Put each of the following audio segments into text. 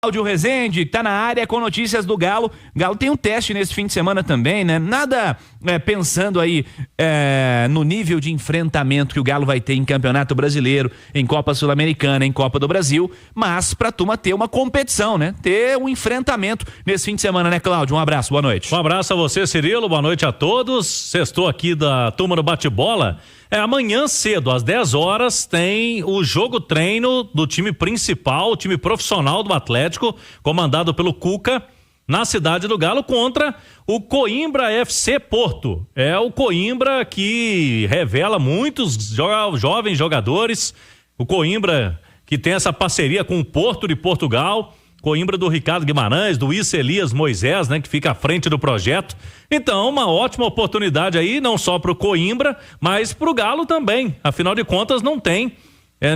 Cláudio Rezende, que tá na área com notícias do Galo. Galo tem um teste nesse fim de semana também, né? Nada pensando aí no nível de enfrentamento que o Galo vai ter em Campeonato Brasileiro, em Copa Sul-Americana, em Copa do Brasil, mas pra turma ter uma competição, né? Ter um enfrentamento nesse fim de semana, né, Cláudio? Um abraço, boa noite. Um abraço a você, Cirilo, boa noite a todos. Sextou aqui da turma do bate-bola. Amanhã cedo, às 10 horas, tem o jogo treino do time principal, o time profissional do Atlético, comandado pelo Cuca, na cidade do Galo, contra o Coimbra FC Porto. É o Coimbra que revela muitos jovens jogadores, o Coimbra que tem essa parceria com o Porto de Portugal, Coimbra do Ricardo Guimarães, do Issa Elias Moisés, né, que fica à frente do projeto. Então, uma ótima oportunidade aí, não só pro Coimbra, mas pro Galo também. Afinal de contas, não tem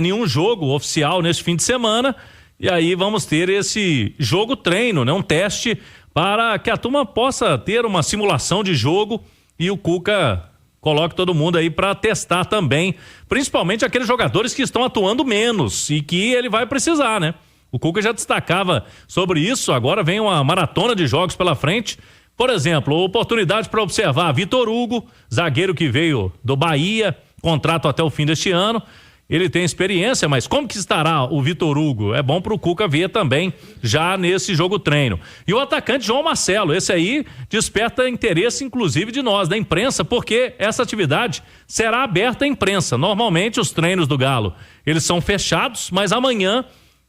nenhum jogo oficial neste fim de semana. E aí vamos ter esse jogo treino, né, um teste para que a turma possa ter uma simulação de jogo e o Cuca coloque todo mundo aí para testar também, principalmente aqueles jogadores que estão atuando menos e que ele vai precisar, né? O Cuca já destacava sobre isso, agora vem uma maratona de jogos pela frente. Por exemplo, oportunidade para observar Vitor Hugo, zagueiro que veio do Bahia, contrato até o fim deste ano. Ele tem experiência, mas como que estará o Vitor Hugo? É bom para o Cuca ver também já nesse jogo treino. E o atacante João Marcelo, esse aí desperta interesse inclusive de nós, da imprensa, porque essa atividade será aberta à imprensa. Normalmente os treinos do Galo, eles são fechados, mas amanhã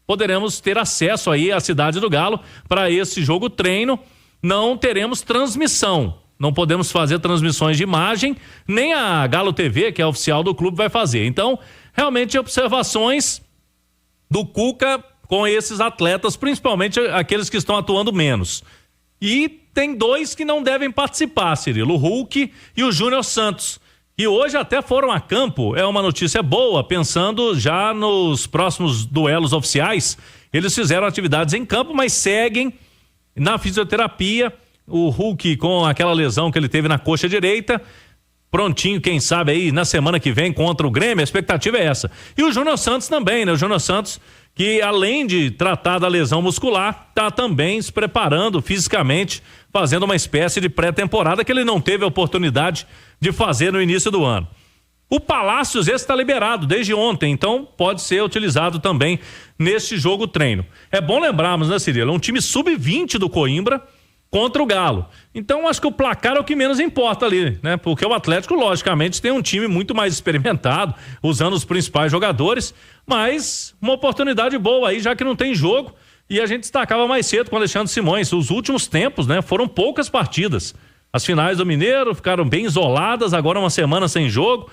poderemos ter acesso aí à cidade do Galo para esse jogo treino. Não teremos transmissão, não podemos fazer transmissões de imagem, nem a Galo TV, que é oficial do clube, vai fazer. Então, realmente observações do Cuca com esses atletas, principalmente aqueles que estão atuando menos. E tem dois que não devem participar, Cirilo, o Hulk e o Júnior Santos. E hoje até foram a campo, é uma notícia boa, pensando já nos próximos duelos oficiais. Eles fizeram atividades em campo, mas seguem na fisioterapia. O Hulk com aquela lesão que ele teve na coxa direita, prontinho, quem sabe aí na semana que vem contra o Grêmio, a expectativa é essa. E o Júnior Santos também, né? O Júnior Santos, que além de tratar da lesão muscular, tá também se preparando fisicamente, fazendo uma espécie de pré-temporada que ele não teve a oportunidade de fazer no início do ano. O Palácios, esse está liberado desde ontem, então pode ser utilizado também neste jogo treino. É bom lembrarmos, né, Cirilo? Um time sub-20 do Coimbra contra o Galo. Então acho que o placar é o que menos importa ali, né? Porque o Atlético, logicamente, tem um time muito mais experimentado, usando os principais jogadores, mas uma oportunidade boa aí, já que não tem jogo. E a gente destacava mais cedo com o Alexandre Simões. Os últimos tempos, né? Foram poucas partidas. As finais do Mineiro ficaram bem isoladas, agora uma semana sem jogo.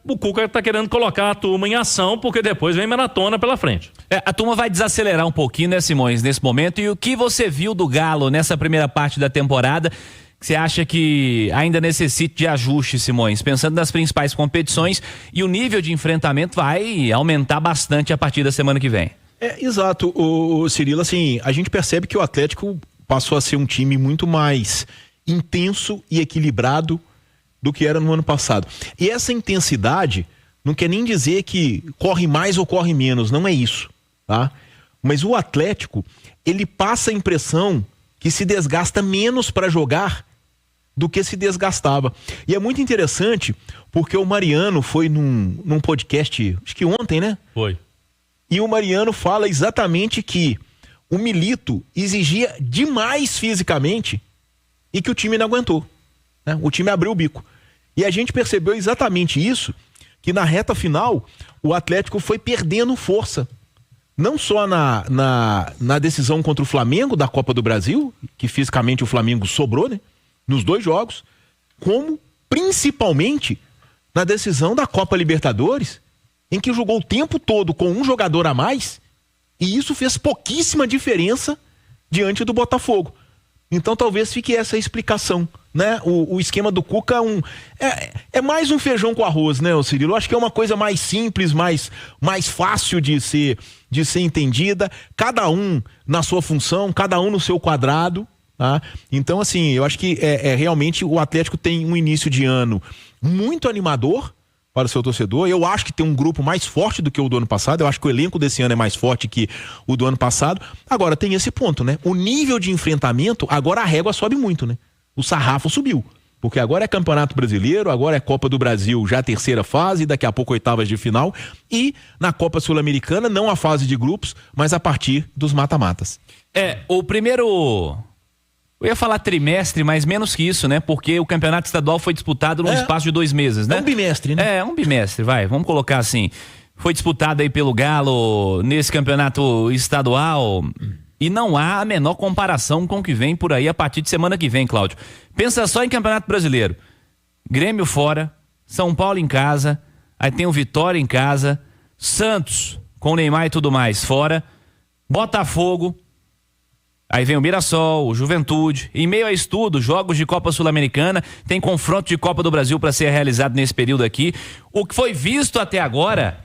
O Cuca tá querendo colocar a turma em ação, porque depois vem maratona pela frente. A turma vai desacelerar um pouquinho, né, Simões, nesse momento. E o que você viu do Galo nessa primeira parte da temporada, que você acha que ainda necessita de ajuste, Simões? Pensando nas principais competições, e o nível de enfrentamento vai aumentar bastante a partir da semana que vem. Exato, o Cirilo, assim, a gente percebe que o Atlético passou a ser um time muito mais intenso e equilibrado do que era no ano passado. E essa intensidade não quer nem dizer que corre mais ou corre menos, não é isso, tá? Mas o Atlético, ele passa a impressão que se desgasta menos para jogar do que se desgastava. E é muito interessante porque o Mariano foi num podcast, acho que ontem, né? Foi. E o Mariano fala exatamente que o Milito exigia demais fisicamente e que o time não aguentou, né? O time abriu o bico. E a gente percebeu exatamente isso, que na reta final o Atlético foi perdendo força. Não só na decisão contra o Flamengo da Copa do Brasil, que fisicamente o Flamengo sobrou, né? Nos dois jogos, como principalmente na decisão da Copa Libertadores, em que jogou o tempo todo com um jogador a mais, e isso fez pouquíssima diferença diante do Botafogo. Então talvez fique essa explicação, né? O esquema do Cuca é mais um feijão com arroz, né, Cirilo? Eu acho que é uma coisa mais simples, mais fácil de ser entendida, cada um na sua função, cada um no seu quadrado, tá? Então, assim, eu acho que realmente o Atlético tem um início de ano muito animador, para o seu torcedor. Eu acho que tem um grupo mais forte do que o do ano passado. Eu acho que o elenco desse ano é mais forte que o do ano passado. Agora, tem esse ponto, né? O nível de enfrentamento, agora a régua sobe muito, né? O sarrafo subiu. Porque agora é Campeonato Brasileiro, agora é Copa do Brasil, já a terceira fase, daqui a pouco oitavas de final. E na Copa Sul-Americana, não a fase de grupos, mas a partir dos mata-matas. O primeiro... Eu ia falar trimestre, mas menos que isso, né? Porque o campeonato estadual foi disputado num espaço de 2 meses, né? É um bimestre, né? Um bimestre, vamos colocar assim. Foi disputado aí pelo Galo nesse campeonato estadual e não há a menor comparação com o que vem por aí a partir de semana que vem, Cláudio. Pensa só em Campeonato Brasileiro. Grêmio fora, São Paulo em casa, aí tem o Vitória em casa, Santos com o Neymar e tudo mais fora, Botafogo. Aí vem o Mirassol, o Juventude. Em meio a estudo, jogos de Copa Sul-Americana, tem confronto de Copa do Brasil para ser realizado nesse período aqui. O que foi visto até agora,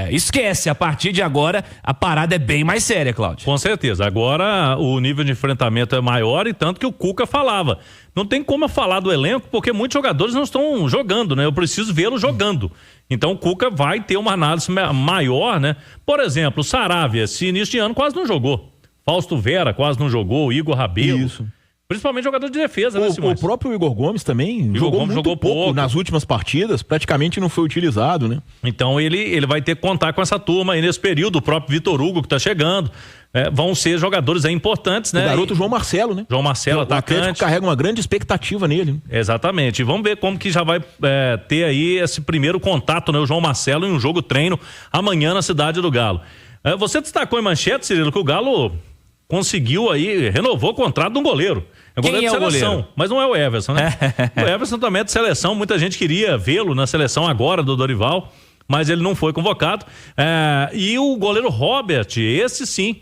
esquece. A partir de agora, a parada é bem mais séria, Cláudio. Com certeza. Agora o nível de enfrentamento é maior e tanto que o Cuca falava. Não tem como eu falar do elenco porque muitos jogadores não estão jogando, né? Eu preciso vê-lo jogando. Então o Cuca vai ter uma análise maior, né? Por exemplo, o Saravia, esse início de ano quase não jogou. Fausto Vera quase não jogou, Igor Rabelo. Isso. Principalmente jogador de defesa, né, Simões? O próprio Igor Gomes também jogou pouco nas últimas partidas, praticamente não foi utilizado, né? Então ele vai ter que contar com essa turma aí nesse período, o próprio Vitor Hugo que tá chegando. Vão ser jogadores aí importantes, né? O garoto João Marcelo, né? João Marcelo, atacante. O Atlético carrega uma grande expectativa nele. Né? Exatamente. E vamos ver como que já vai ter aí esse primeiro contato, né? O João Marcelo em um jogo treino amanhã na Cidade do Galo. Você destacou em manchete, Cirilo, que o Galo conseguiu aí, renovou o contrato de um goleiro. É goleiro de seleção, goleiro? Mas não é o Everson, né? O Everson também é de seleção, muita gente queria vê-lo na seleção agora do Dorival, mas ele não foi convocado. E o goleiro Robert, esse sim,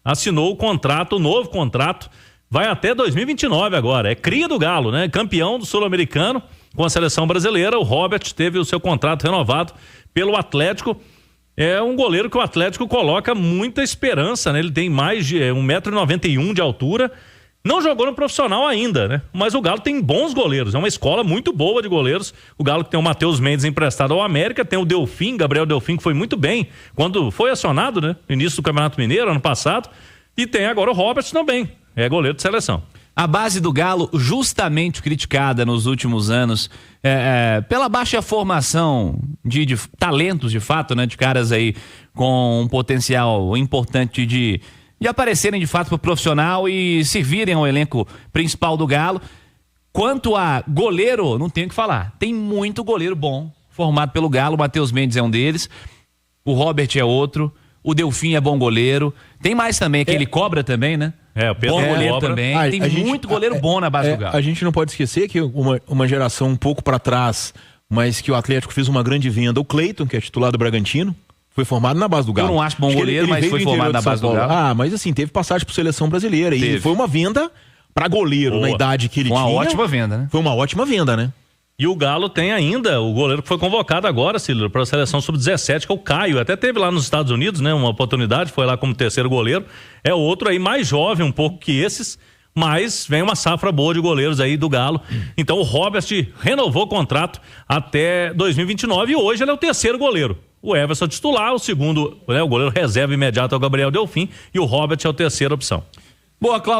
assinou o contrato, o novo contrato, vai até 2029 agora. É cria do Galo, né? Campeão do Sul-Americano com a seleção brasileira. O Robert teve o seu contrato renovado pelo Atlético. É um goleiro que o Atlético coloca muita esperança, né? Ele tem mais de 1,91 m de altura. Não jogou no profissional ainda, né? Mas o Galo tem bons goleiros. É uma escola muito boa de goleiros. O Galo que tem o Matheus Mendes emprestado ao América, tem o Delfim, Gabriel Delfim, que foi muito bem quando foi acionado, né? No início do Campeonato Mineiro, ano passado. E tem agora o Robert também. É goleiro de seleção. A base do Galo, justamente criticada nos últimos anos pela baixa formação de talentos, de fato, né? De caras aí com um potencial importante de aparecerem de fato para o profissional e servirem ao elenco principal do Galo. Quanto a goleiro, não tenho o que falar. Tem muito goleiro bom formado pelo Galo. O Matheus Mendes é um deles. O Robert é outro. O Delfim é bom goleiro. Tem mais também, aquele Cobra também, né? O Pedro bom goleiro Cobra também. Tem muito goleiro bom na base do Galo. A gente não pode esquecer que uma geração um pouco para trás, mas que o Atlético fez uma grande venda. O Cleiton, que é titular do Bragantino, foi formado na base do Galo. Eu não acho bom goleiro, mas foi formado na base do Galo. Mas assim, teve passagem por seleção brasileira. E foi uma venda para goleiro na idade que ele tinha. Uma ótima venda, né? Foi uma ótima venda, né? E o Galo tem ainda o goleiro que foi convocado agora, Cílio, para a seleção sub-17, que é o Caio. Até teve lá nos Estados Unidos, né? Uma oportunidade, foi lá como terceiro goleiro. É outro aí mais jovem um pouco que esses, mas vem uma safra boa de goleiros aí do Galo. Então o Robert renovou o contrato até 2029 e hoje ele é o terceiro goleiro. O Everson titular, o segundo, né, o goleiro reserva imediato é o Gabriel Delfim e o Robert é a terceira opção. Boa, Cláudio.